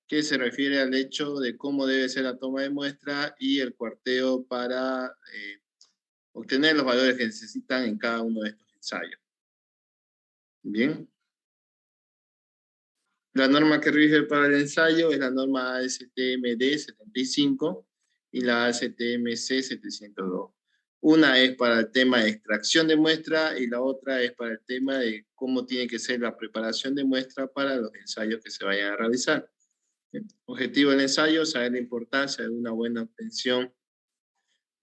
que se refiere al hecho de cómo debe ser la toma de muestra y el cuarteo para obtener los valores que necesitan en cada uno de estos ensayos. Bien. La norma que rige para el ensayo es la norma ASTM-D 75 y la ASTM-C 702. Una es para el tema de extracción de muestra y la otra es para el tema de cómo tiene que ser la preparación de muestra para los ensayos que se vayan a realizar. Objetivo del ensayo, saber la importancia de una buena obtención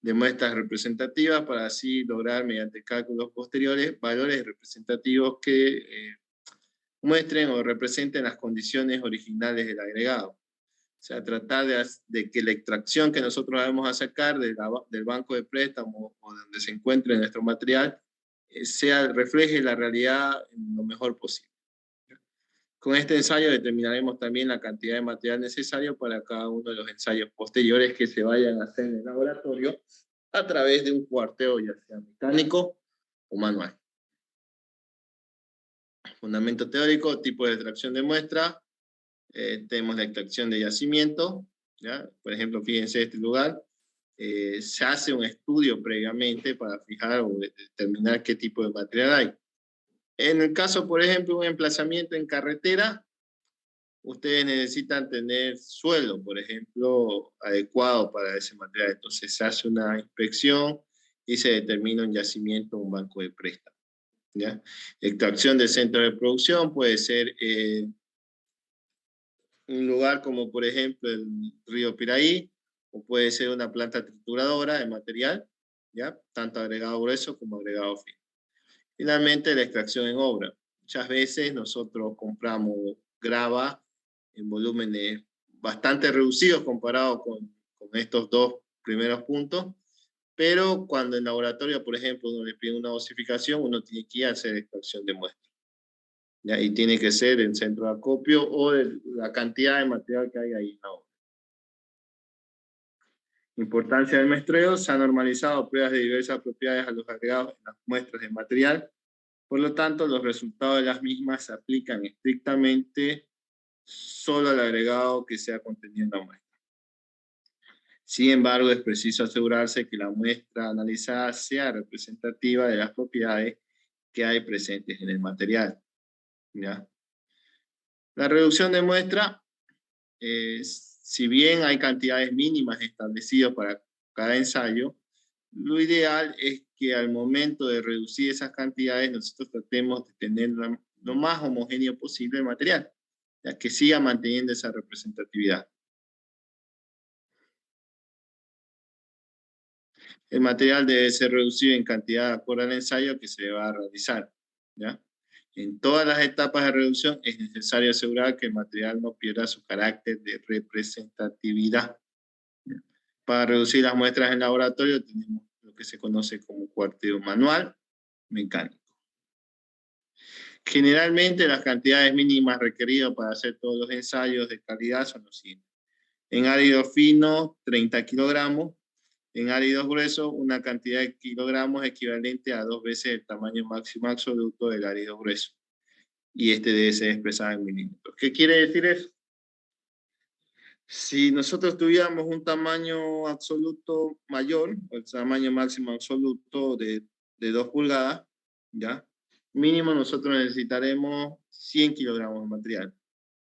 de muestras representativas para así lograr mediante cálculos posteriores valores representativos que muestren o representen las condiciones originales del agregado. O sea, tratar de que la extracción que nosotros vamos a sacar del banco de préstamo o donde se encuentre nuestro material refleje la realidad lo mejor posible. Con este ensayo determinaremos también la cantidad de material necesario para cada uno de los ensayos posteriores que se vayan a hacer en el laboratorio a través de un cuarteo ya sea mecánico o manual. Fundamento teórico, tipo de extracción de muestra. Tenemos la extracción de yacimiento, ¿ya? Por ejemplo, fíjense este lugar, se hace un estudio previamente para fijar o determinar qué tipo de material hay. En el caso, por ejemplo, un emplazamiento en carretera, ustedes necesitan tener suelo, por ejemplo, adecuado para ese material. Entonces se hace una inspección y se determina un yacimiento, un banco de préstamo, ¿ya? Extracción de centro de producción puede ser un lugar como por ejemplo el río Piraí, o puede ser una planta trituradora de material, ¿ya? Tanto agregado grueso como agregado fino. Finalmente, la extracción en obra. Muchas veces nosotros compramos grava en volúmenes bastante reducidos comparados con estos dos primeros puntos, pero cuando en laboratorio, por ejemplo, uno le pide una dosificación, uno tiene que ir a hacer extracción de muestra, ¿ya? Y tiene que ser en centro de acopio o de la cantidad de material que hay ahí en la obra. Importancia del muestreo, se han normalizado pruebas de diversas propiedades a los agregados en las muestras de material, por lo tanto los resultados de las mismas se aplican estrictamente solo al agregado que sea contenido en la muestra. Sin embargo, es preciso asegurarse que la muestra analizada sea representativa de las propiedades que hay presentes en el material, ¿ya? La reducción de muestra, si bien hay cantidades mínimas establecidas para cada ensayo, lo ideal es que al momento de reducir esas cantidades nosotros tratemos de tener lo más homogéneo posible el material, ya que siga manteniendo esa representatividad. El material debe ser reducido en cantidad de acuerdo al ensayo que se va a realizar, ¿ya? En todas las etapas de reducción es necesario asegurar que el material no pierda su carácter de representatividad. Para reducir las muestras en laboratorio tenemos lo que se conoce como cuarteo manual mecánico. Generalmente las cantidades mínimas requeridas para hacer todos los ensayos de calidad son los siguientes. En árido fino, 30 kilogramos. En áridos gruesos, una cantidad de kilogramos equivalente a 2 veces el tamaño máximo absoluto del árido grueso. Y este debe ser expresado en milímetros. ¿Qué quiere decir eso? Si nosotros tuviéramos un tamaño absoluto mayor, el tamaño máximo absoluto de 2 pulgadas, ¿ya? Mínimo nosotros necesitaremos 100 kilogramos de material.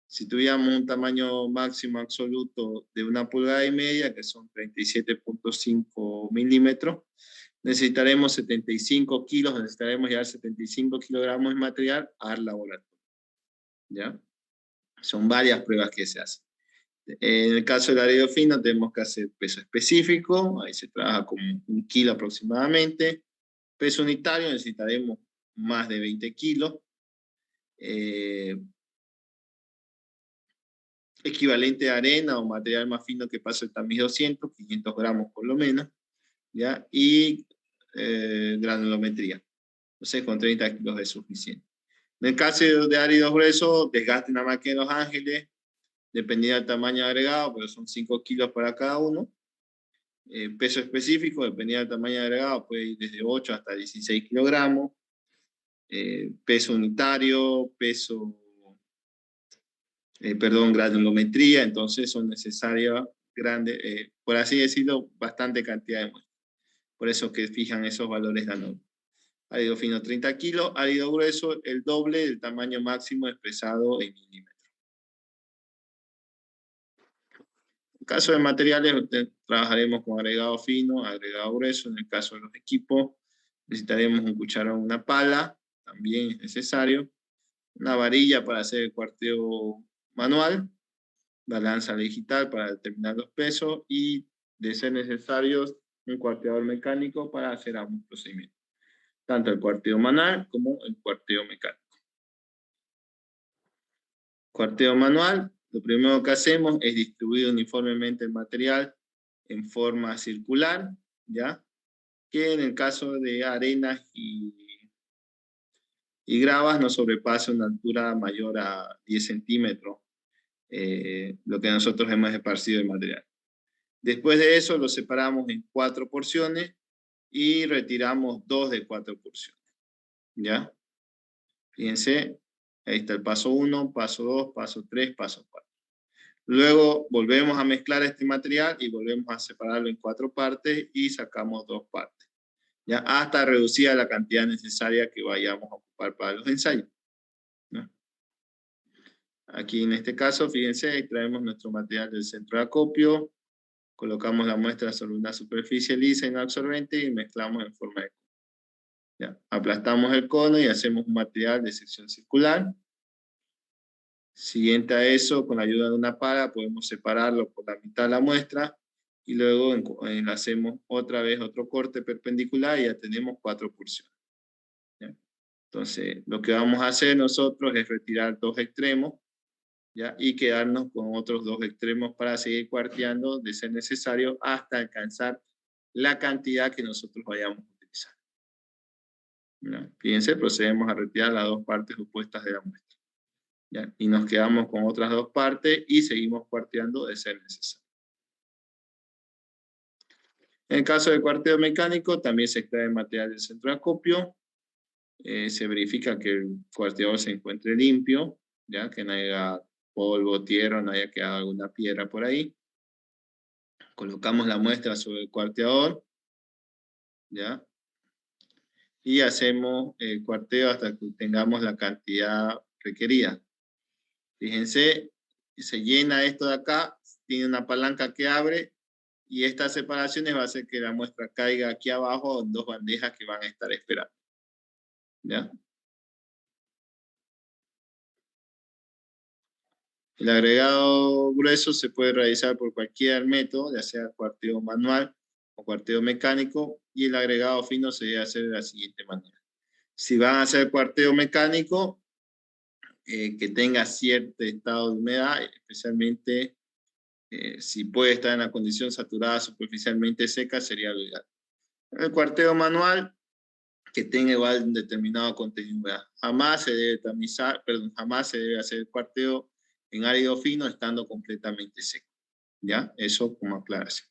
Si tuviéramos un tamaño máximo absoluto de 1,5 pulgadas, que son 37.5 milímetros, necesitaremos 75 kilos, necesitaremos llevar 75 kilogramos de material al laboratorio, ¿ya? Son varias pruebas que se hacen. En el caso del árido fino tenemos que hacer peso específico, ahí se trabaja con 1 kilo aproximadamente. Peso unitario necesitaremos más de 20 kilos. Equivalente a arena o material más fino que pasa el tamiz 200, 500 gramos por lo menos, ¿ya? Y granulometría. Entonces con 30 kilos es suficiente. En el caso de áridos gruesos, desgaste en la máquina de Los Ángeles, dependiendo del tamaño agregado, pero son 5 kilos para cada uno. Peso específico, dependiendo del tamaño agregado, puede ir desde 8 hasta 16 kilogramos. Peso unitario, peso granulometría, entonces son necesarias grandes, por así decirlo, bastante cantidad de muestras. Por eso que fijan esos valores la norma. Árido fino 30 kilos, árido grueso el doble del tamaño máximo expresado en milímetros. En caso de materiales, trabajaremos con agregado fino, agregado grueso. En el caso de los equipos, necesitaremos un cucharón, una pala, también es necesario. Una varilla para hacer el cuarteo manual, balanza digital para determinar los pesos y, de ser necesario, un cuarteador mecánico para hacer ambos procedimientos, tanto el cuarteo manual como el cuarteo mecánico. Cuarteo manual, lo primero que hacemos es distribuir uniformemente el material en forma circular, ¿ya? Que en el caso de arenas y gravas no sobrepase una altura mayor a 10 centímetros, lo que nosotros hemos esparcido el material. Después de eso lo separamos en 4 porciones y retiramos 2 de 4 porciones, ¿ya? Fíjense, ahí está el paso 1, paso 2, paso 3, paso 4. Luego volvemos a mezclar este material y volvemos a separarlo en 4 partes y sacamos 2 partes, ¿ya? Hasta reducir la cantidad necesaria que vayamos a ocupar para los ensayos, ¿no? Aquí en este caso, fíjense, extraemos nuestro material del centro de acopio, colocamos la muestra sobre una superficie lisa y no absorbente y mezclamos en forma de cono. ¿Ya? Aplastamos el cono y hacemos un material de sección circular. Siguiente a eso, con la ayuda de una pala, podemos separarlo por la mitad de la muestra y luego hacemos otra vez otro corte perpendicular y ya tenemos 4 porciones. ¿Ya? Entonces, lo que vamos a hacer nosotros es retirar 2 extremos, ¿ya? Y quedarnos con otros 2 extremos para seguir cuarteando de ser necesario hasta alcanzar la cantidad que nosotros vayamos a utilizar. ¿Ya? Fíjense, procedemos a retirar las 2 partes opuestas de la muestra. ¿Ya? Y nos quedamos con otras 2 partes y seguimos cuarteando de ser necesario. En el caso del cuarteo mecánico, también se extrae material del centro de acopio. Se verifica que el cuarteador se encuentre limpio, ¿ya? Que no haya polvo, tierra, no haya quedado alguna piedra por ahí. Colocamos la muestra sobre el cuarteador, ¿ya? Y hacemos el cuarteo hasta que tengamos la cantidad requerida. Fíjense, se llena esto de acá, tiene una palanca que abre, y estas separaciones va a hacer que la muestra caiga aquí abajo en 2 bandejas que van a estar esperando. ¿Ya? El agregado grueso se puede realizar por cualquier método, ya sea cuarteo manual o cuarteo mecánico, y el agregado fino se debe hacer de la siguiente manera. Si van a hacer cuarteo mecánico, que tenga cierto estado de humedad, especialmente si puede estar en la condición saturada superficialmente seca, sería lo ideal. El cuarteo manual, que tenga igual un determinado contenido de humedad. Jamás se debe tamizar, perdón, jamás se debe hacer el cuarteo en árido fino estando completamente seco. ¿Ya? Eso como aclaración.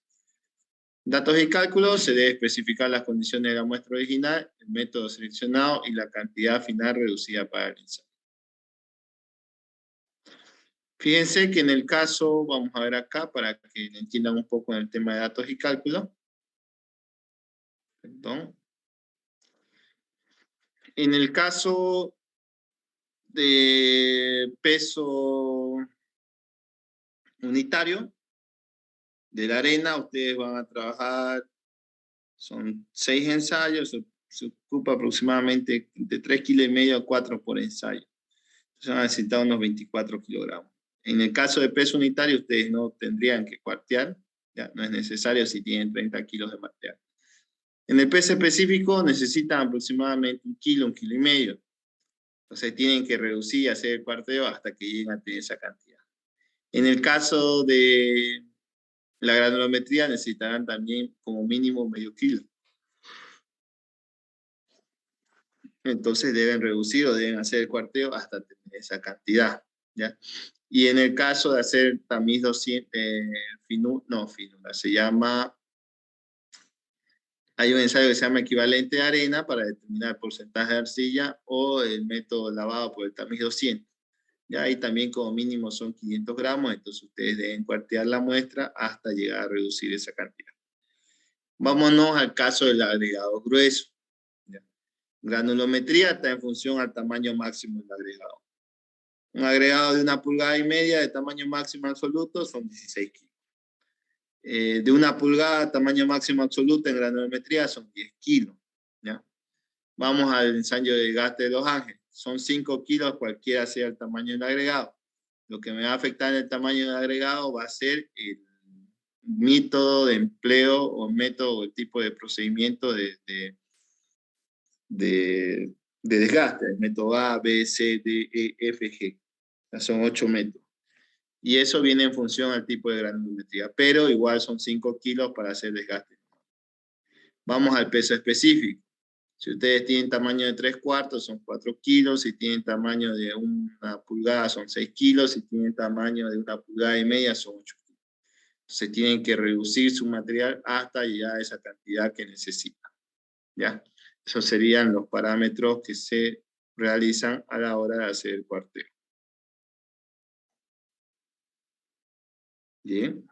Datos y cálculos, se debe especificar las condiciones de la muestra original, el método seleccionado y la cantidad final reducida para el ensayo. Fíjense que en el caso, vamos a ver acá para que entiendan un poco en el tema de datos y cálculos. Perdón. En el caso de peso unitario de la arena, ustedes van a trabajar, son 6 ensayos, se ocupa aproximadamente de 3,5 kilos a 4 por ensayo. Entonces van a necesitar unos 24 kilogramos. En el caso de peso unitario, ustedes no tendrían que cuartear, ya no es necesario si tienen 30 kilos de material. En el peso específico necesitan aproximadamente 1 kilo, 1,5 kilos. Entonces tienen que reducir y hacer el cuarteo hasta que lleguen a tener esa cantidad. En el caso de la granulometría necesitarán también como mínimo medio kilo. Entonces deben reducir o deben hacer el cuarteo hasta tener esa cantidad, ¿ya? Y en el caso de hacer tamiz 200, finura, se llama, hay un ensayo que se llama equivalente de arena para determinar el porcentaje de arcilla o el método lavado por el tamiz 200. Ya, y también como mínimo son 500 gramos, entonces ustedes deben cuartear la muestra hasta llegar a reducir esa cantidad. Vámonos al caso del agregado grueso. ¿Ya? Granulometría está en función al tamaño máximo del agregado. Un agregado de 1,5 pulgadas de tamaño máximo absoluto son 16 kilos. De 1 pulgada tamaño máximo absoluto en granulometría son 10 kilos. ¿Ya? Vamos al ensayo de desgaste de Los Ángeles. Son 5 kilos cualquiera sea el tamaño del agregado. Lo que me va a afectar en el tamaño del agregado va a ser el método de empleo o método o el tipo de procedimiento de desgaste. El método A, B, C, D, E, F, G. Son 8 métodos. Y eso viene en función al tipo de granulometría, pero igual son 5 kilos para hacer desgaste. Vamos al peso específico. Si ustedes tienen tamaño de 3/4 son 4 kilos, si tienen tamaño de 1 pulgada son 6 kilos, si tienen tamaño de 1,5 pulgadas son 8 kilos. Se tienen que reducir su material hasta llegar a esa cantidad que necesitan. ¿Ya? Esos serían los parámetros que se realizan a la hora de hacer el cuarteo. Bien.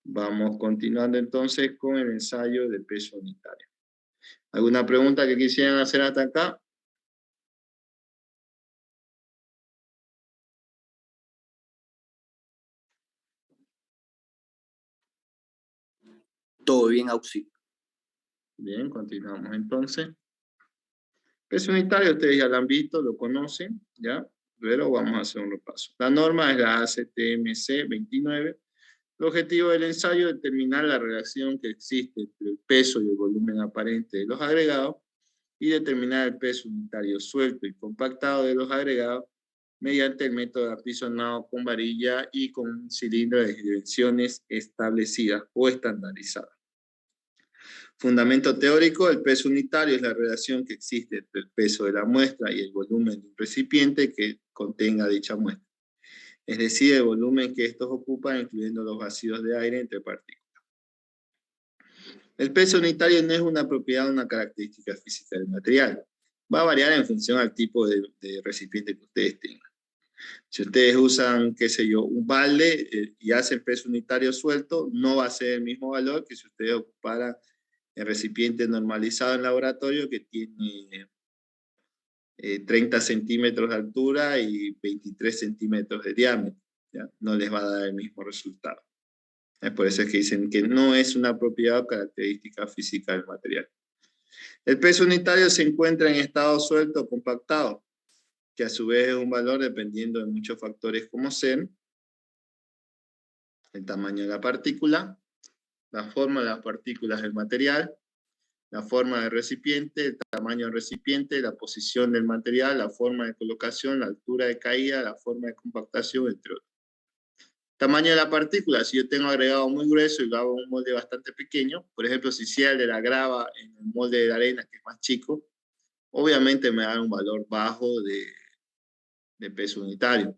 Vamos continuando entonces con el ensayo de peso unitario. ¿Alguna pregunta que quisieran hacer hasta acá? Todo bien, Auxi. Bien, continuamos entonces. Peso unitario, ustedes ya lo han visto, lo conocen, ¿ya? Pero vamos a hacer un repaso. La norma es la ACTMC 29. El objetivo del ensayo es determinar la relación que existe entre el peso y el volumen aparente de los agregados y determinar el peso unitario suelto y compactado de los agregados mediante el método apisonado con varilla y con un cilindro de dimensiones establecidas o estandarizadas. Fundamento teórico: el peso unitario es la relación que existe entre el peso de la muestra y el volumen de un recipiente que contenga dicha muestra. Es decir, el volumen que estos ocupan, incluyendo los vacíos de aire entre partículas. El peso unitario no es una propiedad o una característica física del material. Va a variar en función al tipo de recipiente que ustedes tengan. Si ustedes usan, qué sé yo, un balde y hacen peso unitario suelto, no va a ser el mismo valor que si ustedes ocuparan el recipiente normalizado en laboratorio que tiene 30 centímetros de altura y 23 centímetros de diámetro. ¿Ya? No les va a dar el mismo resultado. Es por eso que dicen que no es una propiedad o característica física del material. El peso unitario se encuentra en estado suelto o compactado, que a su vez es un valor dependiendo de muchos factores como ser el tamaño de la partícula, la forma de las partículas del material, la forma del recipiente, el tamaño del recipiente, la posición del material, la forma de colocación, la altura de caída, la forma de compactación, entre otros. Tamaño de la partícula: si yo tengo agregado muy grueso y lo hago en un molde bastante pequeño, por ejemplo, si hiciera el de la grava en el molde de la arena, que es más chico, obviamente me da un valor bajo de peso unitario.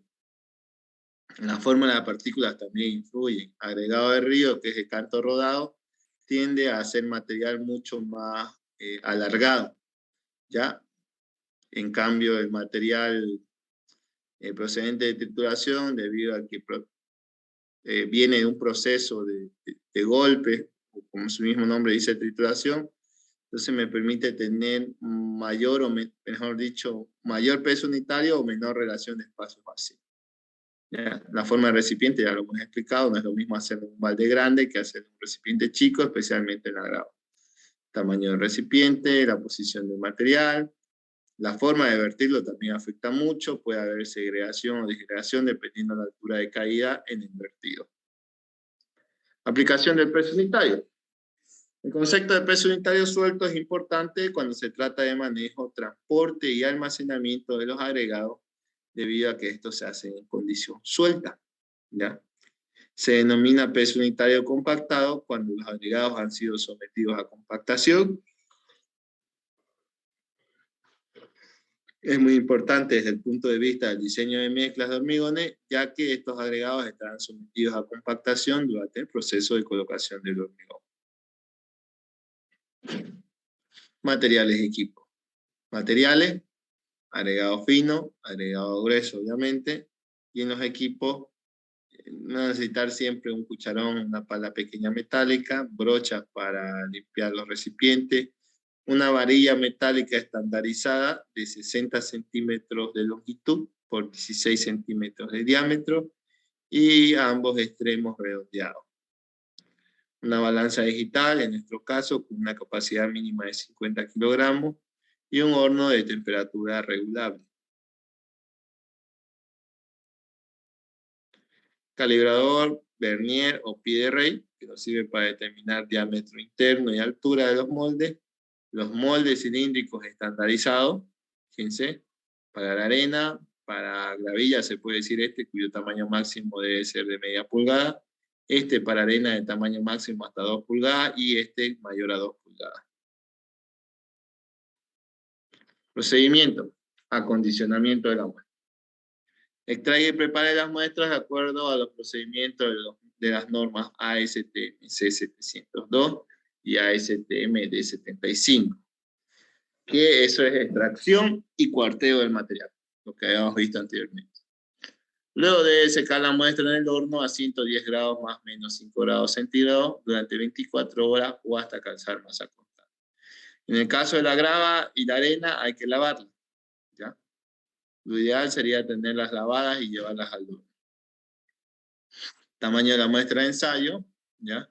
La forma de las partículas también influye. Agregado de río, que es el canto rodado, tiende a ser material mucho más alargado, ¿ya? En cambio, el material procedente de trituración, debido a que viene de un proceso de golpe, como su mismo nombre dice, trituración, entonces me permite tener mayor, o mejor dicho, mayor peso unitario o menor relación de espacios vacíos. ¿Ya? La forma de recipiente ya lo hemos explicado, no es lo mismo hacer un balde grande que hacer un recipiente chico, especialmente en agrado. Tamaño del recipiente, la posición del material, la forma de vertirlo también afecta mucho, puede haber segregación o disgregación dependiendo de la altura de caída en el vertido. Aplicación del peso unitario. El concepto de peso unitario suelto es importante cuando se trata de manejo, transporte y almacenamiento de los agregados, debido a que esto se hace en condición suelta, ¿ya? Se denomina peso unitario compactado cuando los agregados han sido sometidos a compactación. Es muy importante desde el punto de vista del diseño de mezclas de hormigones, ya que estos agregados estarán sometidos a compactación durante el proceso de colocación del hormigón. Materiales y equipo. Materiales, agregado fino, agregado grueso, obviamente. Y en los equipos, no necesitar siempre un cucharón, una pala pequeña metálica, brochas para limpiar los recipientes, una varilla metálica estandarizada de 60 centímetros de longitud por 16 centímetros de diámetro y a ambos extremos redondeados. Una balanza digital, en nuestro caso, con una capacidad mínima de 50 kilogramos y un horno de temperatura regulable. Calibrador, vernier o pie de rey, que nos sirve para determinar diámetro interno y altura de los moldes cilíndricos estandarizados, fíjense, para la arena, para gravilla se puede decir cuyo tamaño máximo debe ser de media pulgada, para arena de tamaño máximo hasta 2 pulgadas y mayor a 2 pulgadas. Procedimiento, acondicionamiento del agua. Extrae y prepare las muestras de acuerdo a los procedimientos de las normas ASTM C702 y ASTM D75. Que eso es extracción y cuarteo del material, lo que habíamos visto anteriormente. Luego de secar la muestra en el horno a 110 grados más o menos 5 grados centígrados durante 24 horas o hasta alcanzar masa constante. En el caso de la grava y la arena hay que lavarla, ¿ya? Lo ideal sería tenerlas lavadas y llevarlas al horno. Tamaño de la muestra de ensayo, ¿ya?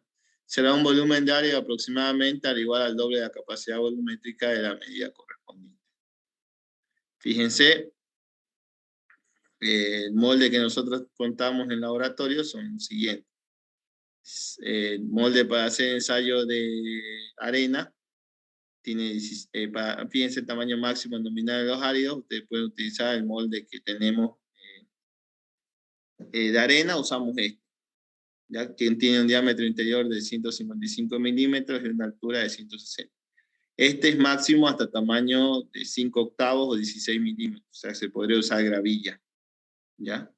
Será un volumen de área aproximadamente al igual al doble de la capacidad volumétrica de la medida correspondiente. Fíjense, el molde que nosotros contamos en el laboratorio son los siguientes. El molde para hacer ensayo de arena, fíjense el tamaño máximo nominal de los áridos, ustedes pueden utilizar el molde que tenemos de arena, usamos ya que tiene un diámetro interior de 155 milímetros y una altura de 160. Es máximo hasta tamaño de 5 octavos o 16 milímetros, o sea, se podría usar gravilla, ¿ya?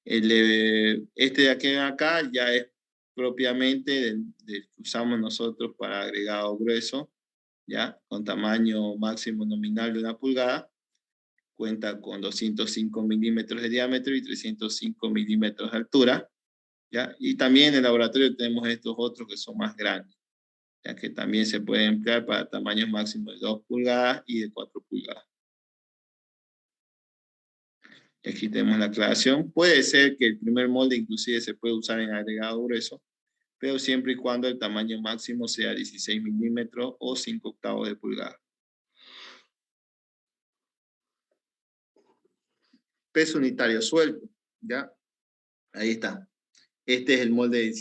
De aquí acá ya es propiamente del que usamos nosotros para agregado grueso, ¿ya? Con tamaño máximo nominal de 1 pulgada, cuenta con 205 milímetros de diámetro y 305 milímetros de altura, ¿ya? Y también en el laboratorio tenemos estos otros que son más grandes, ya que también se puede emplear para tamaños máximos de 2 pulgadas y de 4 pulgadas. Aquí tenemos la aclaración. Puede ser que el primer molde inclusive se puede usar en agregado grueso, pero siempre y cuando el tamaño máximo sea 16 milímetros o 5 octavos de pulgada. Peso unitario suelto, ¿ya? Ahí está. Este es el molde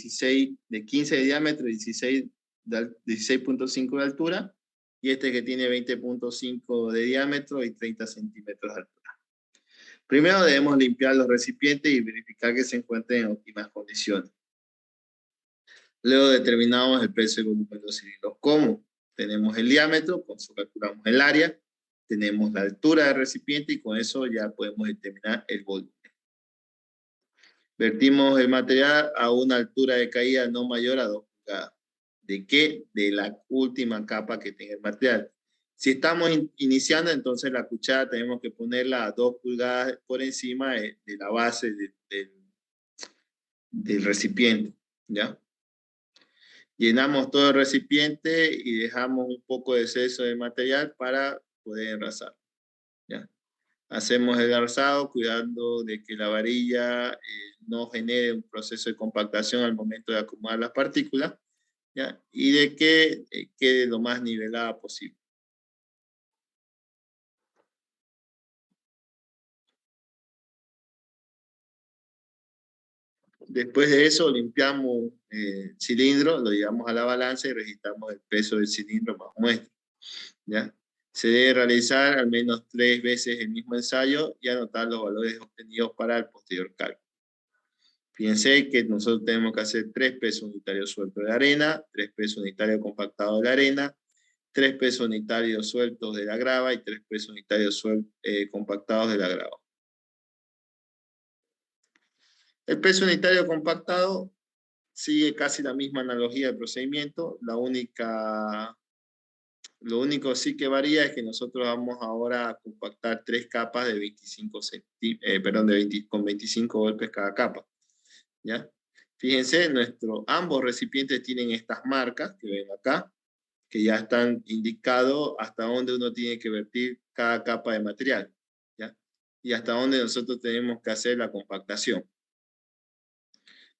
de 15 de diámetro y 16.5 de altura, y que tiene 20.5 de diámetro y 30 centímetros de altura. Primero debemos limpiar los recipientes y verificar que se encuentren en óptimas condiciones. Luego determinamos el peso y volumen de los cilindros. ¿Cómo? Tenemos el diámetro, con eso calculamos el área, tenemos la altura del recipiente y con eso ya podemos determinar el volumen. Vertimos el material a una altura de caída no mayor a 2 pulgadas. ¿De qué? De la última capa que tenga el material. Si estamos iniciando, entonces la cuchara tenemos que ponerla a 2 pulgadas por encima de la base del recipiente, ¿ya? Llenamos todo el recipiente y dejamos un poco de exceso de material para poder enrasar, ¿ya? Hacemos el enrasado cuidando de que la varilla no genere un proceso de compactación al momento de acomodar las partículas, ¿ya? Y de que quede lo más nivelada posible. Después de eso limpiamos el cilindro, lo llevamos a la balanza y registramos el peso del cilindro más muestra, ¿ya? Se debe realizar al menos 3 veces el mismo ensayo y anotar los valores obtenidos para el posterior cálculo. Fíjense que nosotros tenemos que hacer 3 pesos unitarios sueltos de arena, 3 pesos unitarios compactados de la arena, 3 pesos unitarios sueltos de la grava y 3 pesos unitarios compactados de la grava. El peso unitario compactado sigue casi la misma analogía de procedimiento. La única Lo único sí que varía es que nosotros vamos ahora a compactar 3 capas de 25 perdón, con 25 golpes cada capa. ¿Ya? Fíjense, ambos recipientes tienen estas marcas que ven acá, que ya están indicados hasta dónde uno tiene que vertir cada capa de material. ¿Ya? Y hasta dónde nosotros tenemos que hacer la compactación.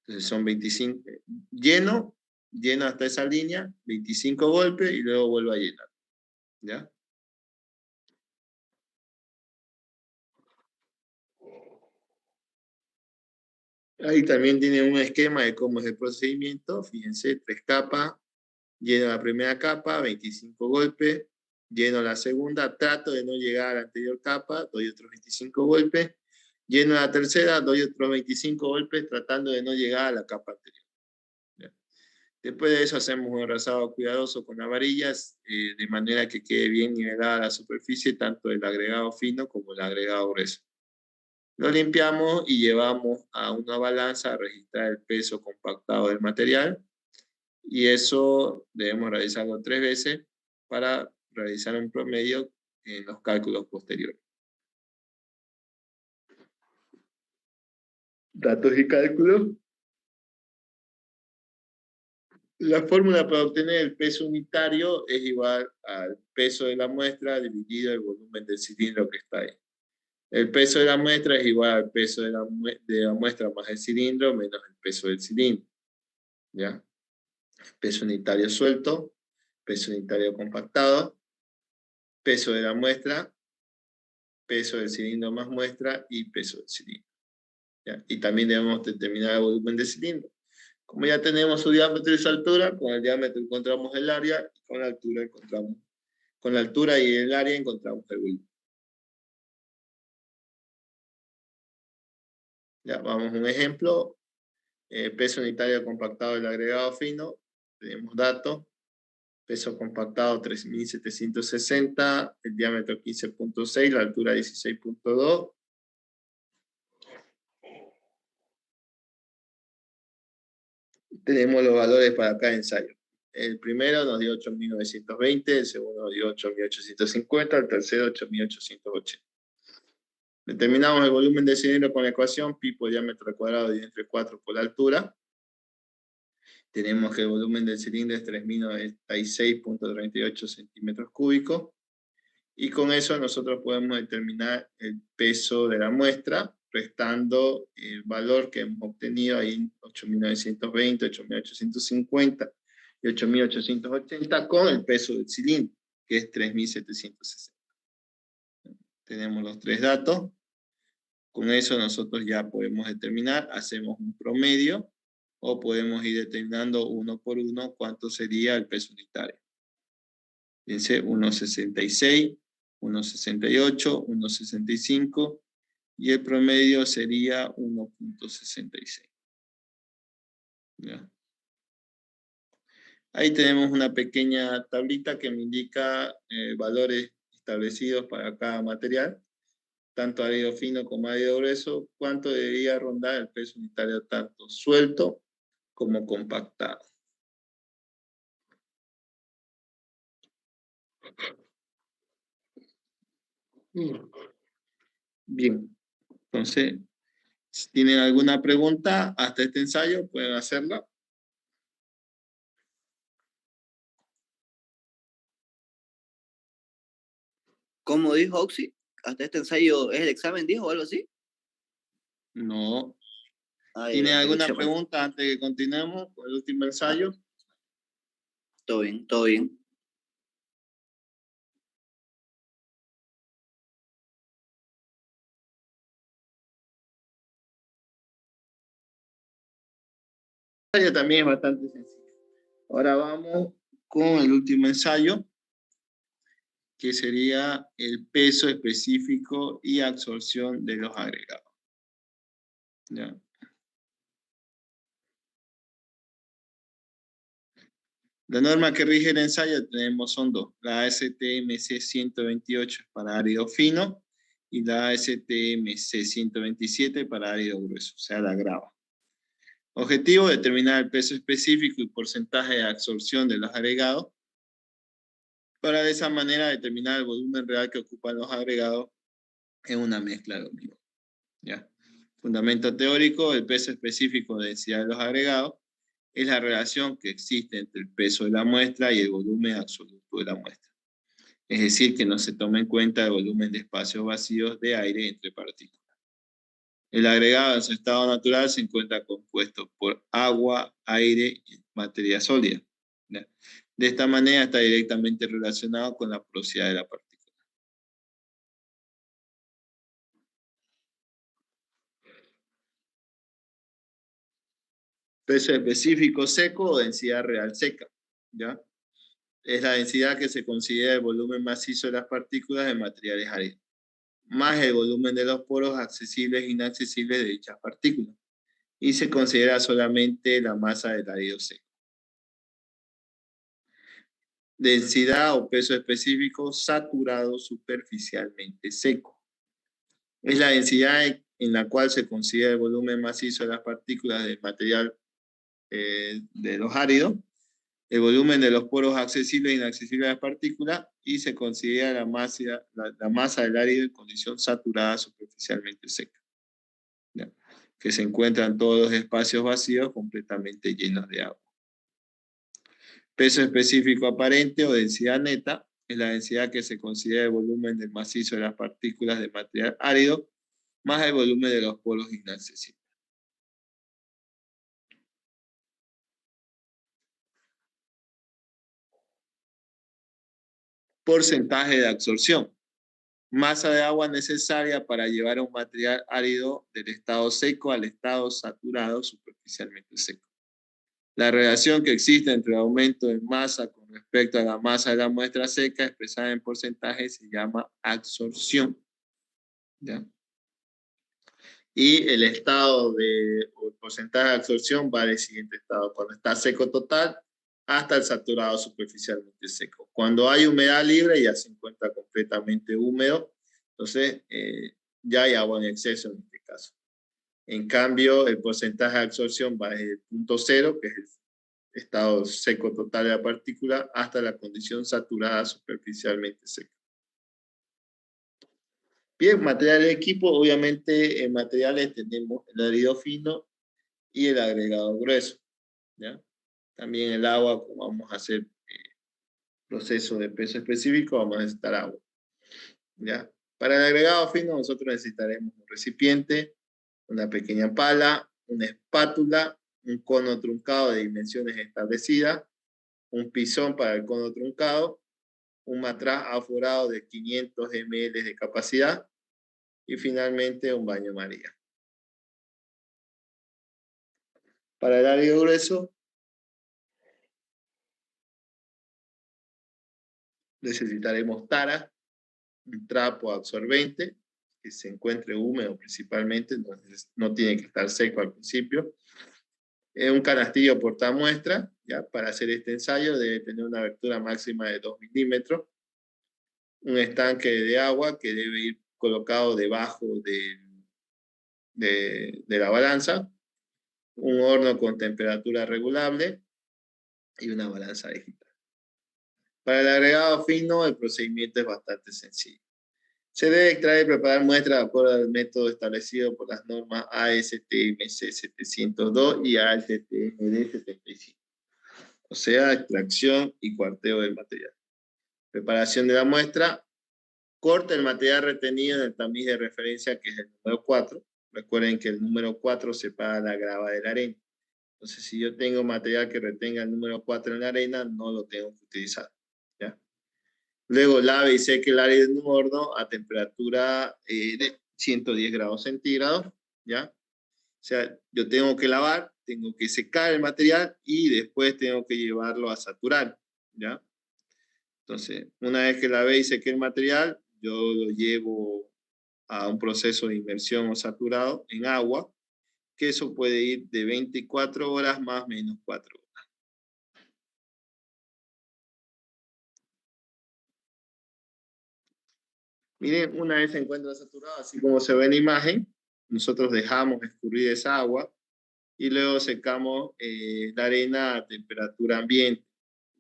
Entonces son 25, lleno hasta esa línea, 25 golpes y luego vuelvo a llenar. ¿Ya? Ahí también tiene un esquema de cómo es el procedimiento. Fíjense, 3 capas, lleno la primera capa, 25 golpes, lleno la segunda, trato de no llegar a la anterior capa, doy otros 25 golpes, lleno la tercera, doy otros 25 golpes, tratando de no llegar a la capa anterior. ¿Ya? Después de eso hacemos un enrasado cuidadoso con las varillas, de manera que quede bien nivelada la superficie, tanto del agregado fino como el agregado grueso. Lo limpiamos y llevamos a una balanza a registrar el peso compactado del material, y eso debemos realizarlo 3 veces para realizar un promedio en los cálculos posteriores. Datos y cálculos. La fórmula para obtener el peso unitario es igual al peso de la muestra dividido el volumen del cilindro que está ahí. El peso de la muestra es igual al peso de la muestra más el cilindro menos el peso del cilindro. ¿Ya? Peso unitario suelto, peso unitario compactado, peso de la muestra, peso del cilindro más muestra y peso del cilindro. ¿Ya? Y también debemos determinar el volumen del cilindro. Como ya tenemos su diámetro y su altura, con el diámetro encontramos el área y con la altura y el área encontramos el volumen. Ya, vamos a un ejemplo. Peso unitario compactado del agregado fino. Tenemos datos. Peso compactado 3.760, el diámetro 15.6, la altura 16.2. Tenemos los valores para cada ensayo. El primero nos dio 8.920, el segundo nos dio 8.850, el tercero 8.880. Determinamos el volumen del cilindro con la ecuación pi por diámetro al cuadrado y entre 4 por la altura. Tenemos que el volumen del cilindro es 3.096.38 centímetros cúbicos. Y con eso nosotros podemos determinar el peso de la muestra, restando el valor que hemos obtenido ahí, 8.920, 8.850 y 8.880, con el peso del cilindro, que es 3.760. Tenemos los 3 datos. Con eso nosotros ya podemos determinar, hacemos un promedio, o podemos ir determinando uno por uno cuánto sería el peso unitario. Fíjense, 1.66, 1.68, 1.65, y el promedio sería 1.66. ¿Ya? Ahí tenemos una pequeña tablita que me indica valores establecidos para cada material, tanto árido fino como árido grueso, cuánto debería rondar el peso unitario tanto suelto como compactado. Bien, entonces, si tienen alguna pregunta hasta este ensayo, pueden hacerla. ¿Cómo dijo Oxy? ¿Hasta este ensayo es el examen, dijo, o algo así? No. Ay, ¿Tienen alguna escuché mal. pregunta antes de que continuemos con el último ensayo? Todo bien, todo bien. El ensayo también es bastante sencillo. Ahora vamos con el último ensayo, que sería el peso específico y absorción de los agregados. ¿Ya? La norma que rige el ensayo tenemos son dos. La ASTM-C 128 para árido fino y la ASTM-C 127 para árido grueso, o sea, la grava. Objetivo: determinar el peso específico y porcentaje de absorción de los agregados. para de esa manera determinar el volumen real que ocupan los agregados en una mezcla de hormigón. ¿Ya? Fundamento teórico: el peso específico de densidad de los agregados es la relación que existe entre el peso de la muestra y el volumen absoluto de la muestra. Es decir, que no se toma en cuenta el volumen de espacios vacíos de aire entre partículas. El agregado en su estado natural se encuentra compuesto por agua, aire y materia sólida. ¿Ya? De esta manera está directamente relacionado con la porosidad de la partícula. Peso específico seco o densidad real seca. ¿Ya? Es la densidad que se considera el volumen macizo de las partículas de materiales áridos, más el volumen de los poros accesibles e inaccesibles de dichas partículas, y se considera solamente la masa del árido seco. Densidad o peso específico saturado superficialmente seco. Es la densidad en la cual se considera el volumen macizo de las partículas del material de los áridos, el volumen de los poros accesibles e inaccesibles de las partículas, y se considera la masa del árido en condición saturada superficialmente seca, ¿ya? Que se encuentran todos los espacios vacíos completamente llenos de agua. Peso específico aparente o densidad neta es la densidad que se considera el volumen del macizo de las partículas de material árido más el volumen de los poros inaccesibles. Porcentaje de absorción. Masa de agua necesaria para llevar un material árido del estado seco al estado saturado superficialmente seco. La relación que existe entre el aumento de masa con respecto a la masa de la muestra seca expresada en porcentaje se llama absorción. ¿Ya? Y el estado o el porcentaje de absorción va del siguiente estado: cuando está seco total hasta el saturado superficialmente seco. Cuando hay humedad libre ya se encuentra completamente húmedo, entonces ya hay agua en exceso en este caso. En cambio, el porcentaje de absorción va desde el punto cero, que es el estado seco total de la partícula, hasta la condición saturada superficialmente seca. Bien, material de equipo. Obviamente en materiales tenemos el árido fino y el agregado grueso. ¿Ya? También el agua, como vamos a hacer proceso de peso específico, vamos a necesitar agua. ¿Ya? Para el agregado fino nosotros necesitaremos un recipiente, una pequeña pala, una espátula, un cono truncado de dimensiones establecidas, un pisón para el cono truncado, un matraz aforado de 500 ml de capacidad y finalmente un baño María. Para el árido grueso necesitaremos tara, un trapo absorbente que se encuentre húmedo principalmente, entonces no tiene que estar seco al principio. Un canastillo portamuestra, ¿ya? Para hacer este ensayo debe tener una abertura máxima de 2 milímetros. Un estanque de agua que debe ir colocado debajo de la balanza. Un horno con temperatura regulable y una balanza digital. Para el agregado fino, el procedimiento es bastante sencillo. Se debe extraer y preparar muestras de acuerdo al método establecido por las normas ASTM-C 702 y ASTM-D 75. O sea, extracción y cuarteo del material. Preparación de la muestra. Corta el material retenido en el tamiz de referencia, que es el número 4. Recuerden que el número 4 separa la grava de la arena. Entonces, si yo tengo material que retenga el número 4 en la arena, no lo tengo que utilizar. ¿Ya? Luego lave y seque el área de un horno a temperatura de 110 grados centígrados. ¿Ya? O sea, yo tengo que lavar, tengo que secar el material y después tengo que llevarlo a saturar. ¿Ya? Entonces, una vez que lavé y sequé el material, yo lo llevo a un proceso de inmersión o saturado en agua, que eso puede ir de 24 horas más o menos 4 horas. Miren, una vez se encuentra saturado, así como se ve en la imagen, nosotros dejamos escurrir esa agua y luego secamos la arena a temperatura ambiente.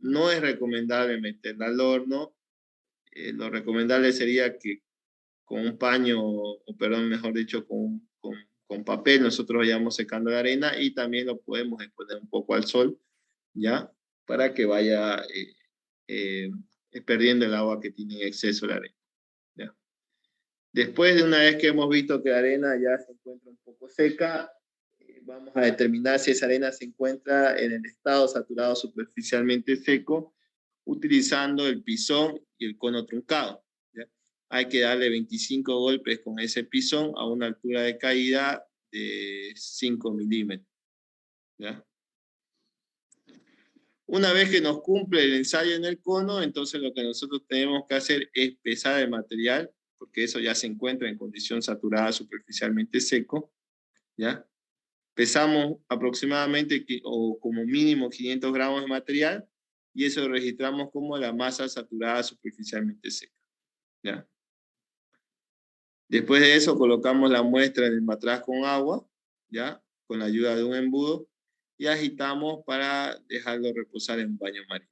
no es recomendable meterla al horno. Lo recomendable sería que con un paño, o perdón, mejor dicho, con papel, nosotros vayamos secando la arena y también lo podemos exponer un poco al sol, ¿ya? Para que vaya eh, perdiendo el agua que tiene en exceso la arena, ¿ya? Después de una vez que hemos visto que la arena ya se encuentra un poco seca, vamos a determinar si esa arena se encuentra en el estado saturado superficialmente seco, utilizando el pisón y el cono truncado, ¿ya? Hay que darle 25 golpes con ese pisón a una altura de caída de 5 milímetros, ¿ya? Una vez que nos cumple el ensayo en el cono, entonces lo que nosotros tenemos que hacer es pesar el material, porque eso ya se encuentra en condición saturada superficialmente seco, ¿ya? Pesamos aproximadamente o como mínimo 500 gramos de material y eso lo registramos como la masa saturada superficialmente seca, ¿ya? Después de eso colocamos la muestra en el matraz con agua, ¿ya? Con la ayuda de un embudo y agitamos para dejarlo reposar en un baño maría.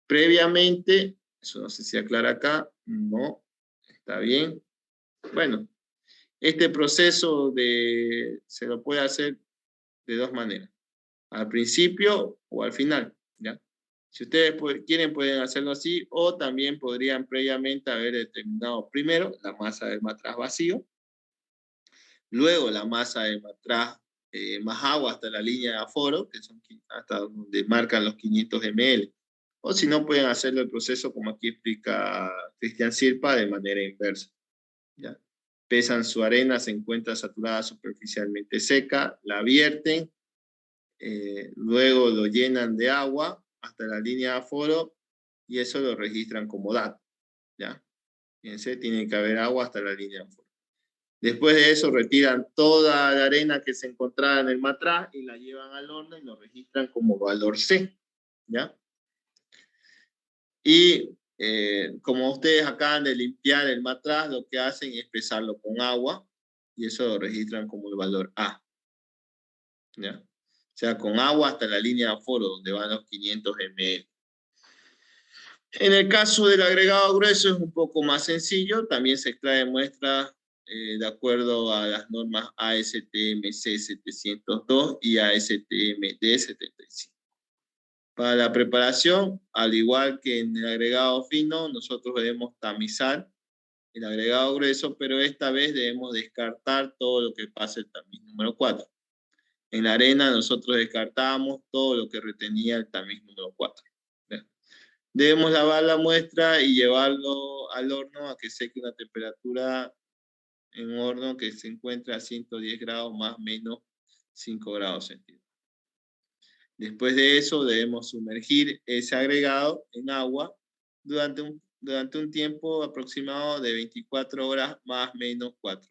Previamente, eso no sé si aclara acá, no, está bien. Bueno, este proceso se lo puede hacer de dos maneras, al principio o al final, ¿ya? Si ustedes quieren, pueden hacerlo así, o también podrían previamente haber determinado primero la masa del matraz vacío, luego la masa del matraz más agua hasta la línea de aforo, que son hasta donde marcan los 500 ml. O si no, pueden hacerlo el proceso como aquí explica Cristian Sirpa de manera inversa, ¿ya? Pesan su arena, se encuentra saturada superficialmente seca, la vierten, luego lo llenan de agua hasta la línea de aforo y eso lo registran como dato, ¿ya? Fíjense, tiene que haber agua hasta la línea de aforo. Después de eso retiran toda la arena que se encontraba en el matraz y la llevan al horno y lo registran como valor C, ¿ya? Y como ustedes acaban de limpiar el matraz, lo que hacen es pesarlo con agua y eso lo registran como el valor A, ¿ya? O sea, con agua hasta la línea de aforo, donde van los 500 ml. En el caso del agregado grueso es un poco más sencillo, también se extrae muestra de acuerdo a las normas ASTM C702 y ASTM D75. Para la preparación, al igual que en el agregado fino, nosotros debemos tamizar el agregado grueso, pero esta vez debemos descartar todo lo que pase el tamiz número 4. En la arena nosotros descartamos todo lo que retenía el tamiz número 4. Debemos lavar la muestra y llevarlo al horno a que seque una temperatura en un horno que se encuentra a 110 grados más o menos 5 grados centígrados. Después de eso debemos sumergir ese agregado en agua durante un tiempo aproximado de 24 horas más o menos 4